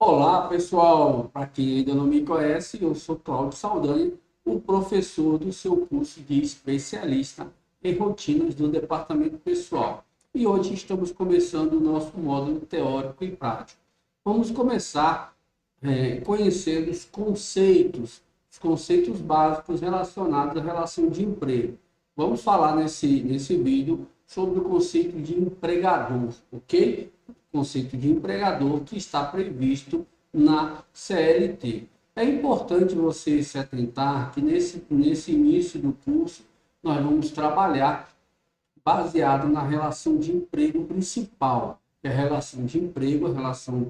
Olá, pessoal! Para quem ainda não me conhece, eu sou Cláudio Saldanha, o professor do seu curso de especialista em rotinas do departamento pessoal. E hoje estamos começando o nosso módulo teórico e prático. Vamos começar conhecendo os conceitos básicos relacionados à relação de emprego. Vamos falar nesse vídeo sobre o conceito de empregador, ok? Conceito de empregador que está previsto na CLT. É importante você se atentar que nesse início do curso nós vamos trabalhar baseado na relação de emprego principal, que é a relação de emprego, a relação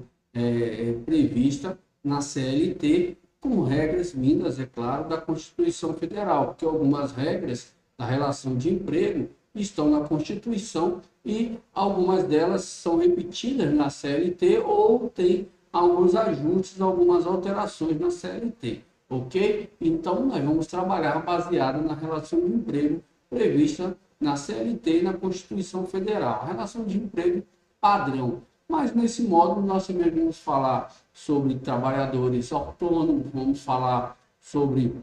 prevista na CLT, com regras vindas, é claro, da Constituição Federal, porque algumas regras da relação de emprego estão na Constituição e algumas delas são repetidas na CLT ou tem alguns ajustes, algumas alterações na CLT, ok? Então, nós vamos trabalhar baseado na relação de emprego prevista na CLT e na Constituição Federal, a relação de emprego padrão. Mas nesse módulo nós também vamos falar sobre trabalhadores autônomos, vamos falar sobre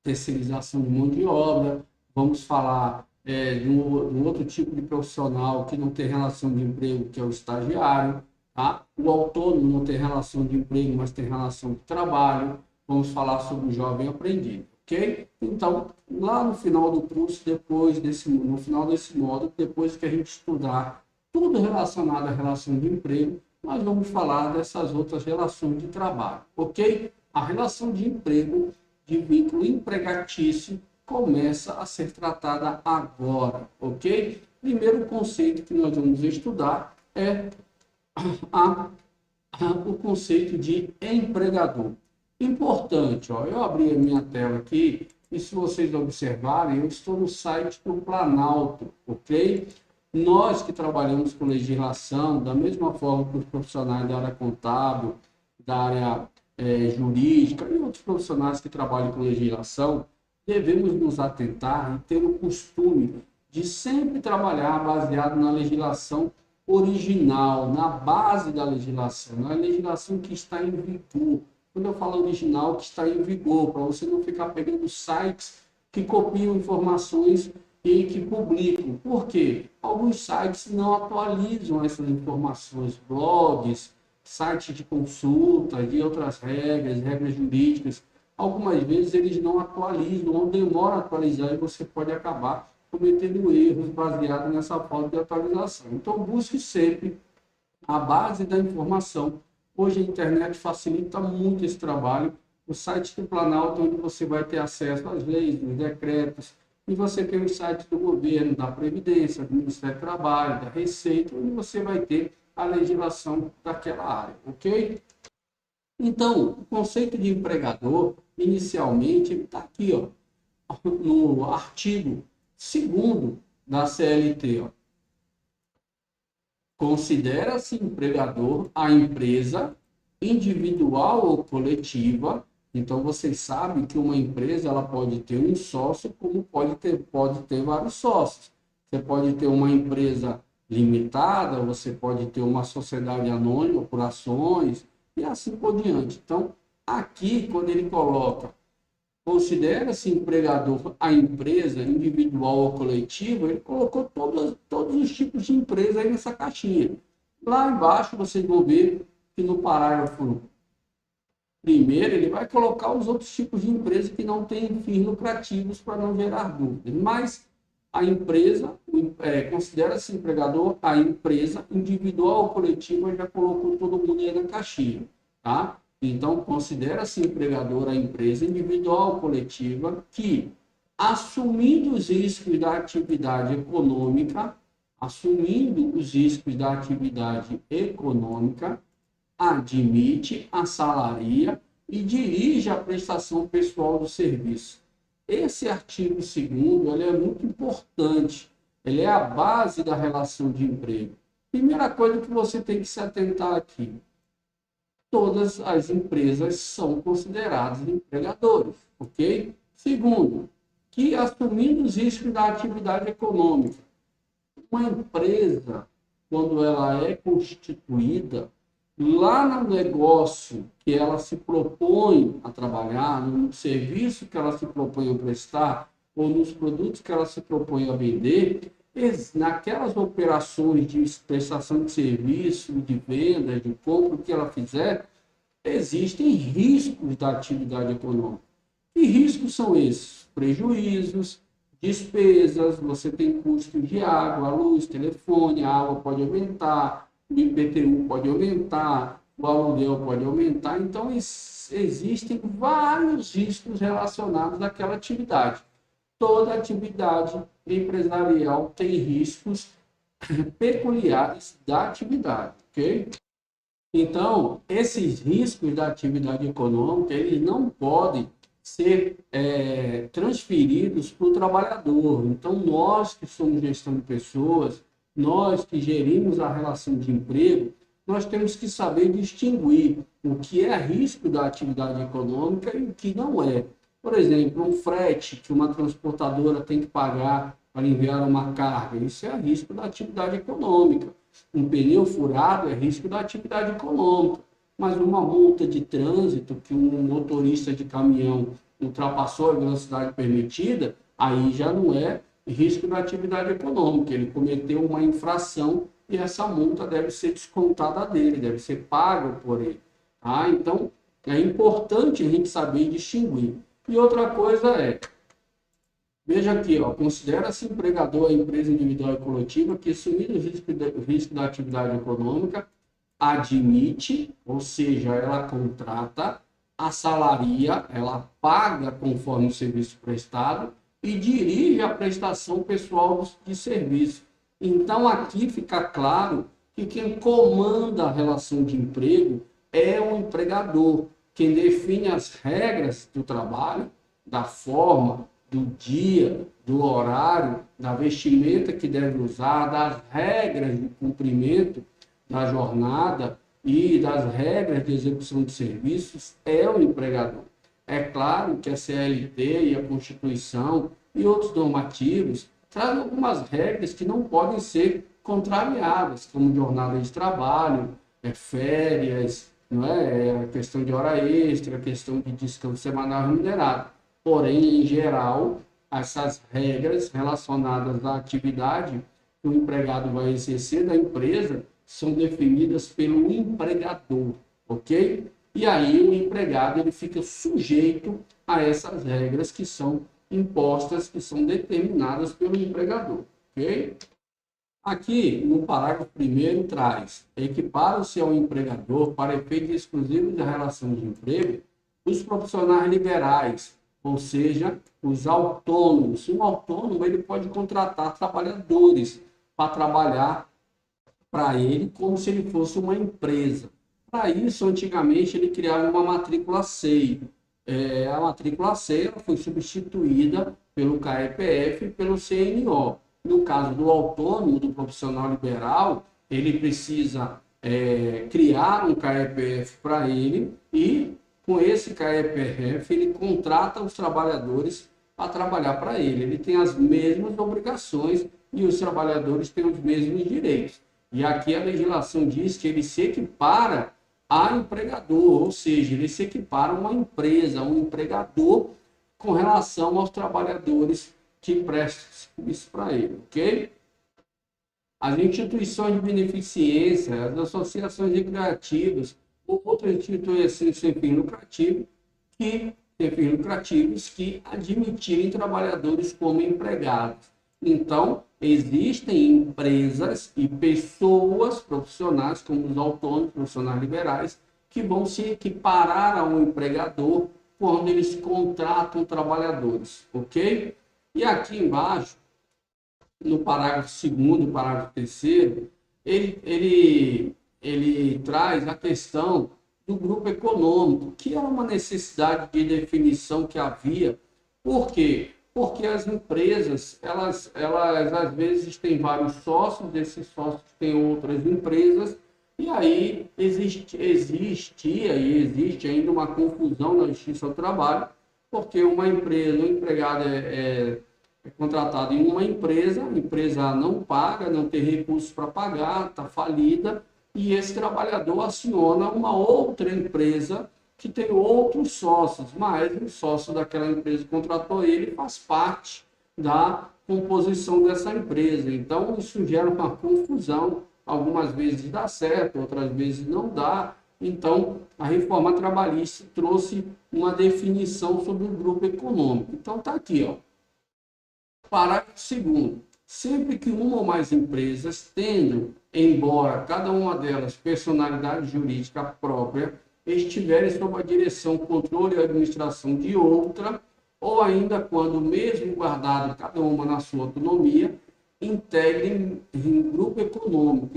terceirização de mão de obra, vamos falar de um outro tipo de profissional que não tem relação de emprego, que é o estagiário, tá? O autônomo não tem relação de emprego, mas tem relação de trabalho. Vamos falar sobre o jovem aprendiz, ok? Então, lá no final do curso, no final desse módulo, depois que a gente estudar tudo relacionado à relação de emprego, nós vamos falar dessas outras relações de trabalho, ok? A relação de emprego de vínculo empregatício começa a ser tratada agora, ok? Primeiro conceito que nós vamos estudar é a, o conceito de empregador. Importante, ó, eu abri a minha tela aqui e se vocês observarem, eu estou no site do Planalto, ok? Nós que trabalhamos com legislação, da mesma forma que os profissionais da área contábil, da área jurídica e outros profissionais que trabalham com legislação, devemos nos atentar e ter o costume de sempre trabalhar baseado na legislação original, na base da legislação, na legislação que está em vigor. Quando eu falo original, que está em vigor, para você não ficar pegando sites que copiam informações e que publicam. Por quê? Alguns sites não atualizam essas informações, blogs, sites de consulta, de outras regras, regras jurídicas. Algumas vezes eles não atualizam ou demoram a atualizar e você pode acabar cometendo erros baseados nessa falta de atualização. Então, busque sempre a base da informação. Hoje a internet facilita muito esse trabalho. O site do Planalto, onde você vai ter acesso às leis, os decretos, e você tem os sites do governo, da Previdência, do Ministério do Trabalho, da Receita, onde você vai ter a legislação daquela área, ok? Então, o conceito de empregador, inicialmente, está aqui, ó, no artigo 2º da CLT, ó. Considera-se empregador a empresa individual ou coletiva. Então, vocês sabem que uma empresa ela pode ter um sócio, como pode ter vários sócios. Você pode ter uma empresa limitada, você pode ter uma sociedade anônima por ações e assim por diante. Então, aqui, quando ele coloca considera-se empregador a empresa individual ou coletiva, ele colocou todos os tipos de empresa aí nessa caixinha. Lá embaixo vocês vão ver que no parágrafo primeiro ele vai colocar os outros tipos de empresa que não têm fins lucrativos para não gerar dúvidas. Mas a empresa, considera-se empregador a empresa individual ou coletiva, já colocou todo mundo aí na caixinha, tá? Então, considera-se empregador a empresa individual ou coletiva que, assumindo os riscos da atividade econômica, admite, assalaria e dirige a prestação pessoal do serviço. Esse artigo 2º, ele é muito importante, ele é a base da relação de emprego. Primeira coisa que você tem que se atentar aqui, todas as empresas são consideradas empregadores, ok? Segundo, que assumindo os riscos da atividade econômica, uma empresa, quando ela é constituída, lá no negócio que ela se propõe a trabalhar, no serviço que ela se propõe a prestar, ou nos produtos que ela se propõe a vender, naquelas operações de prestação de serviço, de venda, de compra, o que ela fizer, existem riscos da atividade econômica. Que riscos são esses? Prejuízos, despesas, você tem custo de água, luz, telefone, a água pode aumentar, o IPTU pode aumentar, o aluguel pode aumentar. Então, existem vários riscos relacionados àquela atividade. Toda atividade empresarial tem riscos peculiares da atividade, ok? Então, esses riscos da atividade econômica, eles não podem ser transferidos para o trabalhador. Então, nós que somos gestão de pessoas, nós que gerimos a relação de emprego, nós temos que saber distinguir o que é risco da atividade econômica e o que não é. Por exemplo, um frete que uma transportadora tem que pagar para enviar uma carga, isso é risco da atividade econômica. Um pneu furado é risco da atividade econômica, mas uma multa de trânsito que um motorista de caminhão ultrapassou a velocidade permitida, aí já não é risco da atividade econômica, ele cometeu uma infração e essa multa deve ser descontada dele, deve ser paga por ele. Tá? Então, é importante a gente saber distinguir. E outra coisa é, veja aqui, ó, considera-se empregador a empresa individual e coletiva que, assumindo o risco da atividade econômica, admite, ou seja, ela contrata, assalaria, ela paga conforme o serviço prestado e dirige a prestação pessoal de serviço. Então, aqui fica claro que quem comanda a relação de emprego é o empregador, quem define as regras do trabalho, da forma, do dia, do horário, da vestimenta que deve usar, das regras de cumprimento da jornada e das regras de execução de serviços, é o empregador. É claro que a CLT e a Constituição e outros normativos trazem algumas regras que não podem ser contrariadas, como jornada de trabalho, férias, não é? A questão de hora extra, a questão de descanso semanal remunerado. Porém, em geral, essas regras relacionadas à atividade que o empregado vai exercer da empresa são definidas pelo empregador, ok? E aí o empregado ele fica sujeito a essas regras que são impostas, que são determinadas pelo empregador, ok? Aqui, no parágrafo 1º, traz: equipara-se ao empregador, para efeitos exclusivos da relação de emprego, os profissionais liberais, ou seja, os autônomos. Um autônomo ele pode contratar trabalhadores para trabalhar para ele como se ele fosse uma empresa. Para isso, antigamente, ele criava uma matrícula SEI. A matrícula SEI foi substituída pelo CAEPF e pelo CNO. No caso do autônomo, do profissional liberal, ele precisa criar um CAEPF para ele e, com esse CAEPF, ele contrata os trabalhadores para trabalhar para ele. Ele tem as mesmas obrigações e os trabalhadores têm os mesmos direitos. E aqui a legislação diz que ele se equipara a empregador, ou seja, ele se equipara a uma empresa, um empregador com relação aos trabalhadores que prestam serviço para ele, ok? As instituições de beneficência, as associações recreativas, ou outras instituições sem fins lucrativos que admitirem trabalhadores como empregados. Então, existem empresas e pessoas profissionais, como os autônomos, profissionais liberais, que vão se equiparar a um empregador quando eles contratam trabalhadores, ok? E aqui embaixo, no parágrafo 2º, parágrafo 3º, ele traz a questão do grupo econômico, que é uma necessidade de definição que havia. Por quê? Porque as empresas, elas às vezes têm vários sócios, esses sócios têm outras empresas, e aí existia e existe ainda uma confusão na Justiça do Trabalho, porque uma empresa, um empregado é contratado em uma empresa, a empresa não paga, não tem recursos para pagar, está falida, e esse trabalhador aciona uma outra empresa que tem outros sócios, mas o sócio daquela empresa que contratou ele faz parte da composição dessa empresa. Então, isso gera uma confusão. Algumas vezes dá certo, outras vezes não dá. Então, a reforma trabalhista trouxe uma definição sobre o grupo econômico. Então, está aqui, ó. Parágrafo 2º. Sempre que uma ou mais empresas, tendo, embora cada uma delas personalidade jurídica própria, estiverem sob a direção, controle e administração de outra, ou ainda quando, mesmo guardado cada uma na sua autonomia, integrem em grupo econômico,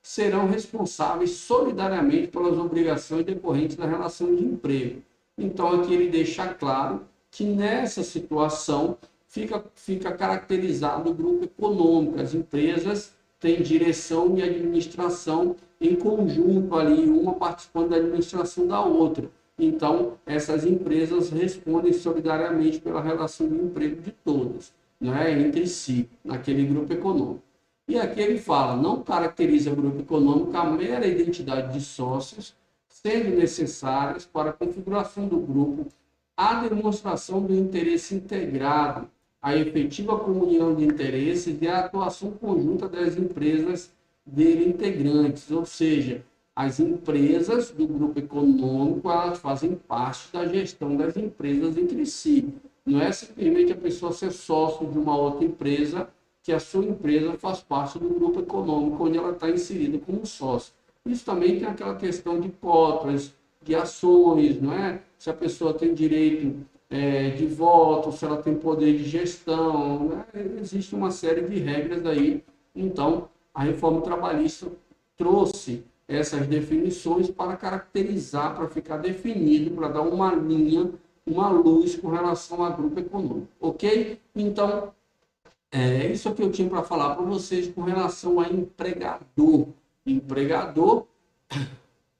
serão responsáveis solidariamente pelas obrigações decorrentes da relação de emprego. Então, aqui ele deixa claro que nessa situação fica caracterizado o grupo econômico. As empresas têm direção e administração em conjunto ali, uma participando da administração da outra. Então, essas empresas respondem solidariamente pela relação de emprego de todas, né, entre si, naquele grupo econômico. E aqui ele fala, não caracteriza o grupo econômico a mera identidade de sócios, sendo necessárias para a configuração do grupo a demonstração do interesse integrado, a efetiva comunhão de interesses e a atuação conjunta das empresas dele integrantes, ou seja, as empresas do grupo econômico, elas fazem parte da gestão das empresas entre si. Não é simplesmente a pessoa ser sócio de uma outra empresa, que a sua empresa faz parte do grupo econômico, onde ela está inserida como sócio. Isso também tem aquela questão de cotas, de ações, não é? Se a pessoa tem direito de voto, se ela tem poder de gestão, né? Existe uma série de regras aí. Então, a reforma trabalhista trouxe essas definições para caracterizar, para ficar definido, para dar uma linha, uma luz com relação ao grupo econômico, ok? Então, isso que eu tinha para falar para vocês com relação a empregador. Empregador,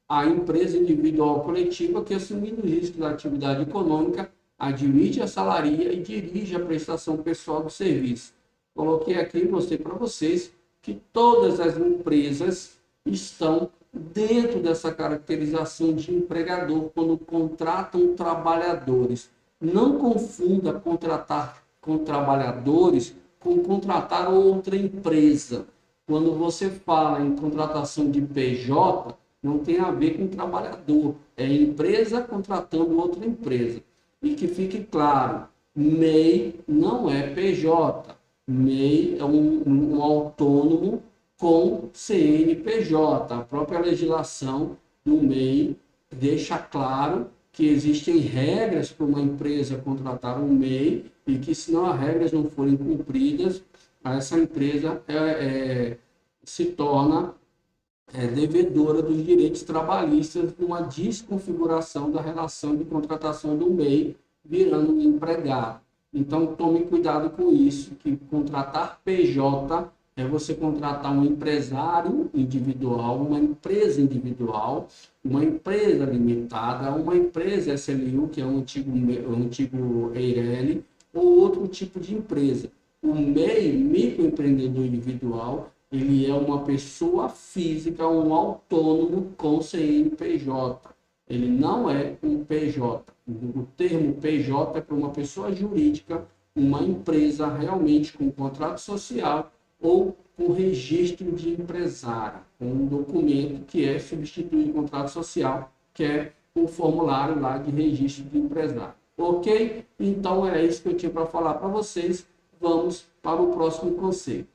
a empresa individual ou coletiva que, assumindo o risco da atividade econômica, admite a salaria e dirige a prestação pessoal do serviço. Coloquei aqui e mostrei para vocês que todas as empresas estão dentro dessa caracterização de empregador quando contratam trabalhadores. Não confunda contratar com trabalhadores com contratar outra empresa. Quando você fala em contratação de PJ, não tem a ver com trabalhador, é empresa contratando outra empresa. E que fique claro, MEI não é PJ, MEI é um autônomo com CNPJ. A própria legislação do MEI deixa claro que existem regras para uma empresa contratar um MEI e que, se as regras não forem cumpridas, essa empresa se torna devedora dos direitos trabalhistas numa desconfiguração da relação de contratação do MEI, virando um empregado. Então, tome cuidado com isso, que contratar PJ é você contratar um empresário individual, uma empresa individual, uma empresa limitada, uma empresa SLU, que é um antigo EIRELI, ou outro tipo de empresa. O MEI, microempreendedor individual, ele é uma pessoa física, um autônomo com CNPJ. Ele não é um PJ. O termo PJ é para uma pessoa jurídica, uma empresa realmente com contrato social ou com registro de empresário, com um documento que substitui o contrato social, que é o formulário lá de registro de empresário. Ok? Então, é isso que eu tinha para falar para vocês. Vamos para o próximo conceito.